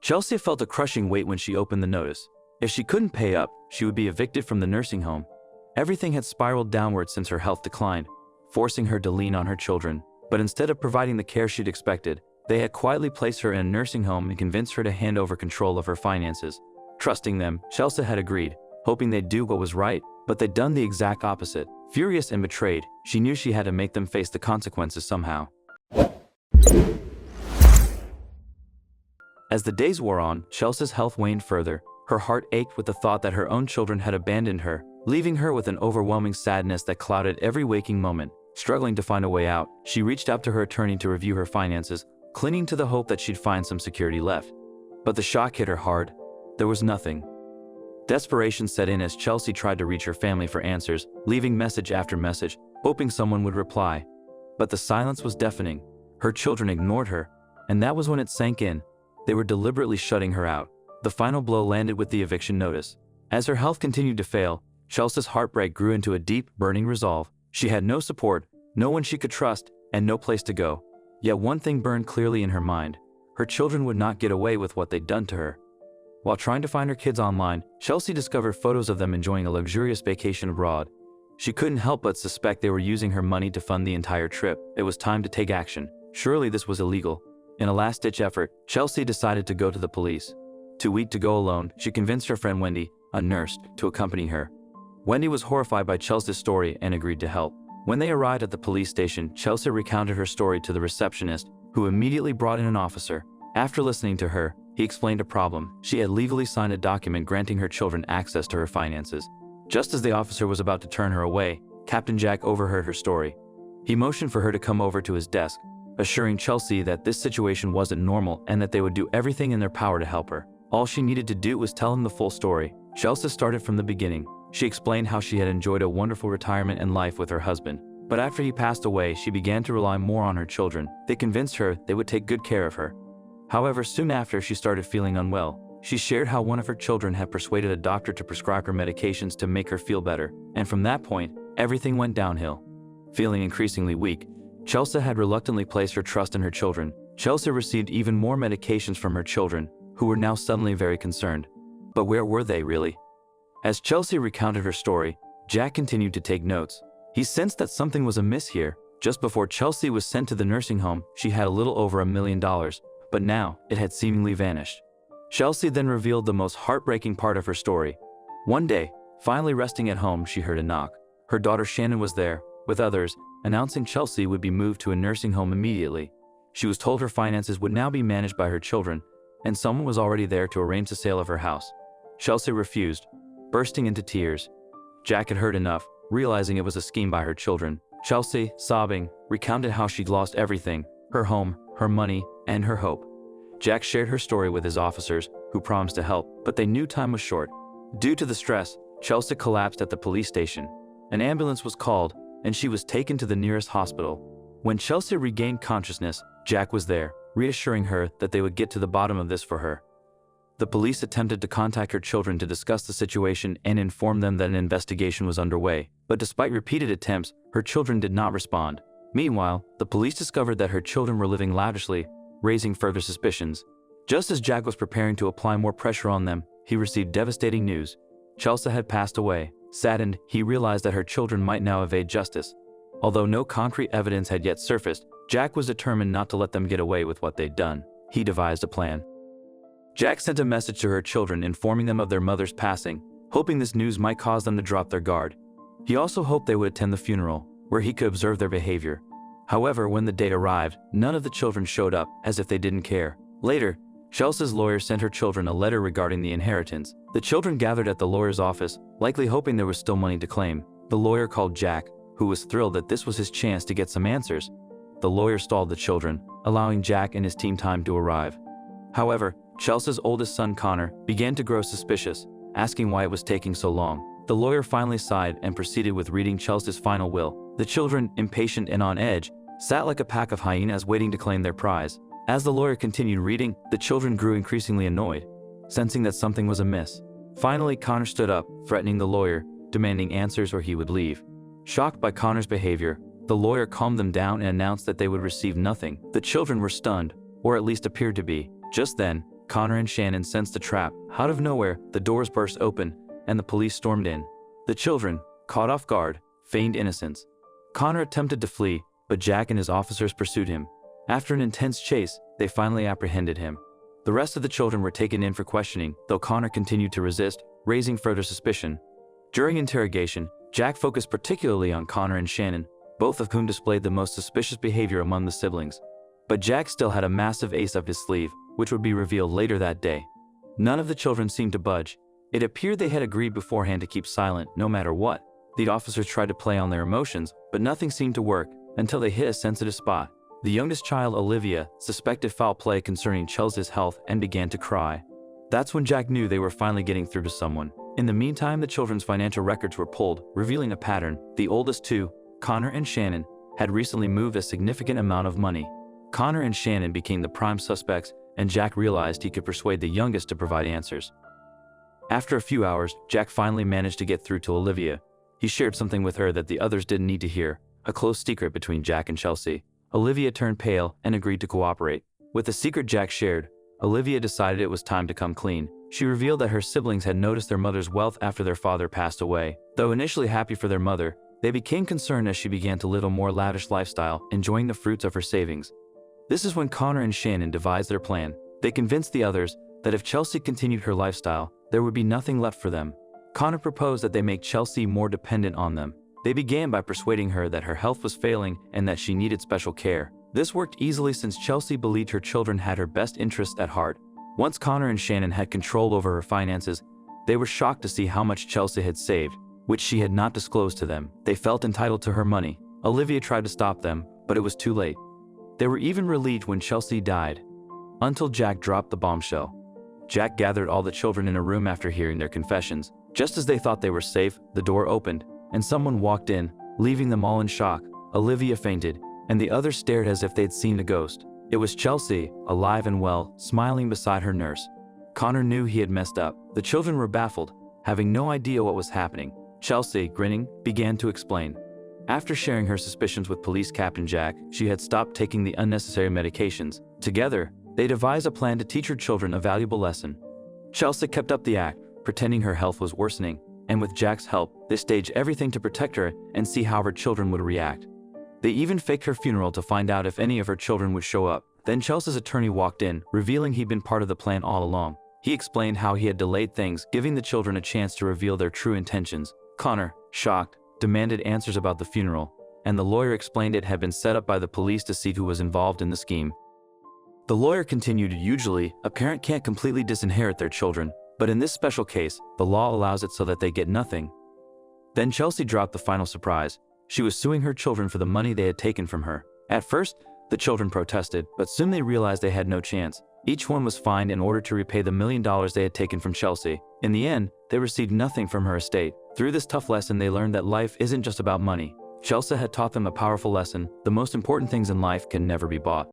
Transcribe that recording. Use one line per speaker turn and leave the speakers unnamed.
Chelsea felt a crushing weight when she opened the notice. If she couldn't pay up, she would be evicted from the nursing home. Everything had spiraled downward since her health declined, forcing her to lean on her children. But instead of providing the care she'd expected, they had quietly placed her in a nursing home and convinced her to hand over control of her finances. Trusting them, Chelsea had agreed, hoping they'd do what was right, but they'd done the exact opposite. Furious and betrayed, she knew she had to make them face the consequences somehow. As the days wore on, Chelsea's health waned further. Her heart ached with the thought that her own children had abandoned her, leaving her with an overwhelming sadness that clouded every waking moment. Struggling to find a way out, she reached out to her attorney to review her finances, clinging to the hope that she'd find some security left. But the shock hit her hard. There was nothing. Desperation set in as Chelsea tried to reach her family for answers, leaving message after message, hoping someone would reply. But the silence was deafening. Her children ignored her, and that was when it sank in. They were deliberately shutting her out. The final blow landed with the eviction notice. As her health continued to fail, Chelsea's heartbreak grew into a deep, burning resolve. She had no support, no one she could trust, and no place to go. Yet one thing burned clearly in her mind. Her children would not get away with what they'd done to her. While trying to find her kids online, Chelsea discovered photos of them enjoying a luxurious vacation abroad. She couldn't help but suspect they were using her money to fund the entire trip. It was time to take action. Surely this was illegal. In a last-ditch effort, Chelsea decided to go to the police. Too weak to go alone, she convinced her friend Wendy, a nurse, to accompany her. Wendy was horrified by Chelsea's story and agreed to help. When they arrived at the police station, Chelsea recounted her story to the receptionist, who immediately brought in an officer. After listening to her, he explained a problem. She had legally signed a document granting her children access to her finances. Just as the officer was about to turn her away, Captain Jack overheard her story. He motioned for her to come over to his desk, assuring Chelsea that this situation wasn't normal and that they would do everything in their power to help her. All she needed to do was tell him the full story. Chelsea started from the beginning. She explained how she had enjoyed a wonderful retirement and life with her husband. But after he passed away, she began to rely more on her children. They convinced her they would take good care of her. However, soon after she started feeling unwell, she shared how one of her children had persuaded a doctor to prescribe her medications to make her feel better. And from that point, everything went downhill. Feeling increasingly weak, Chelsea had reluctantly placed her trust in her children. Chelsea received even more medications from her children, who were now suddenly very concerned. But where were they really? As Chelsea recounted her story, Jack continued to take notes. He sensed that something was amiss here. Just before Chelsea was sent to the nursing home, she had a little over $1 million, but now it had seemingly vanished. Chelsea then revealed the most heartbreaking part of her story. One day, finally resting at home, she heard a knock. Her daughter Shannon was there, with others, announcing Chelsea would be moved to a nursing home immediately. She was told her finances would now be managed by her children, and someone was already there to arrange the sale of her house. Chelsea refused, bursting into tears. Jack had heard enough, realizing it was a scheme by her children. Chelsea, sobbing, recounted how she'd lost everything: her home, her money, and her hope. Jack shared her story with his officers, who promised to help, but they knew time was short. Due to the stress, Chelsea collapsed at the police station. An ambulance was called, and she was taken to the nearest hospital. When Chelsea regained consciousness, Jack was there, reassuring her that they would get to the bottom of this for her. The police attempted to contact her children to discuss the situation and inform them that an investigation was underway, but despite repeated attempts, her children did not respond. Meanwhile, the police discovered that her children were living lavishly, raising further suspicions. Just as Jack was preparing to apply more pressure on them, he received devastating news. Chelsea had passed away. Saddened, he realized that her children might now evade justice. Although no concrete evidence had yet surfaced, Jack was determined not to let them get away with what they'd done. He devised a plan. Jack sent a message to her children informing them of their mother's passing, hoping this news might cause them to drop their guard. He also hoped they would attend the funeral, where he could observe their behavior. However, when the date arrived, none of the children showed up, as if they didn't care. Later, Chelsea's lawyer sent her children a letter regarding the inheritance. The children gathered at the lawyer's office, likely hoping there was still money to claim. The lawyer called Jack, who was thrilled that this was his chance to get some answers. The lawyer stalled the children, allowing Jack and his team time to arrive. However, Chelsea's oldest son Connor began to grow suspicious, asking why it was taking so long. The lawyer finally sighed and proceeded with reading Chelsea's final will. The children, impatient and on edge, sat like a pack of hyenas waiting to claim their prize. As the lawyer continued reading, the children grew increasingly annoyed, sensing that something was amiss. Finally, Connor stood up, threatening the lawyer, demanding answers or he would leave. Shocked by Connor's behavior, the lawyer calmed them down and announced that they would receive nothing. The children were stunned, or at least appeared to be. Just then, Connor and Shannon sensed the trap. Out of nowhere, the doors burst open, and the police stormed in. The children, caught off guard, feigned innocence. Connor attempted to flee, but Jack and his officers pursued him. After an intense chase, they finally apprehended him. The rest of the children were taken in for questioning, though Connor continued to resist, raising further suspicion. During interrogation, Jack focused particularly on Connor and Shannon, both of whom displayed the most suspicious behavior among the siblings. But Jack still had a massive ace up his sleeve, which would be revealed later that day. None of the children seemed to budge. It appeared they had agreed beforehand to keep silent no matter what. The officers tried to play on their emotions, but nothing seemed to work until they hit a sensitive spot. The youngest child, Olivia, suspected foul play concerning Chelsea's health and began to cry. That's when Jack knew they were finally getting through to someone. In the meantime, the children's financial records were pulled, revealing a pattern. The oldest two, Connor and Shannon, had recently moved a significant amount of money. Connor and Shannon became the prime suspects, and Jack realized he could persuade the youngest to provide answers. After a few hours, Jack finally managed to get through to Olivia. He shared something with her that the others didn't need to hear, a close secret between Jack and Chelsea. Olivia turned pale and agreed to cooperate. With the secret Jack shared, Olivia decided it was time to come clean. She revealed that her siblings had noticed their mother's wealth after their father passed away. Though initially happy for their mother, they became concerned as she began to live a more lavish lifestyle, enjoying the fruits of her savings. This is when Connor and Shannon devised their plan. They convinced the others that if Chelsea continued her lifestyle, there would be nothing left for them. Connor proposed that they make Chelsea more dependent on them. They began by persuading her that her health was failing and that she needed special care. This worked easily since Chelsea believed her children had her best interests at heart. Once Connor and Shannon had control over her finances, they were shocked to see how much Chelsea had saved, which she had not disclosed to them. They felt entitled to her money. Olivia tried to stop them, but it was too late. They were even relieved when Chelsea died, until Jack dropped the bombshell. Jack gathered all the children in a room after hearing their confessions. Just as they thought they were safe, the door opened, and someone walked in, leaving them all in shock. Olivia fainted, and the others stared as if they'd seen a ghost. It was Chelsea, alive and well, smiling beside her nurse. Connor knew he had messed up. The children were baffled, having no idea what was happening. Chelsea, grinning, began to explain. After sharing her suspicions with Police Captain Jack, she had stopped taking the unnecessary medications. Together, they devised a plan to teach her children a valuable lesson. Chelsea kept up the act, pretending her health was worsening, and with Jack's help, they staged everything to protect her and see how her children would react. They even faked her funeral to find out if any of her children would show up. Then Chelsea's attorney walked in, revealing he'd been part of the plan all along. He explained how he had delayed things, giving the children a chance to reveal their true intentions. Connor, shocked, demanded answers about the funeral, and the lawyer explained it had been set up by the police to see who was involved in the scheme. The lawyer continued, usually, a parent can't completely disinherit their children, but in this special case, the law allows it so that they get nothing. Then Chelsea dropped the final surprise. She was suing her children for the money they had taken from her. At first, the children protested, but soon they realized they had no chance. Each one was fined in order to repay the $1 million they had taken from Chelsea. In the end, they received nothing from her estate. Through this tough lesson, they learned that life isn't just about money. Chelsea had taught them a powerful lesson: the most important things in life can never be bought.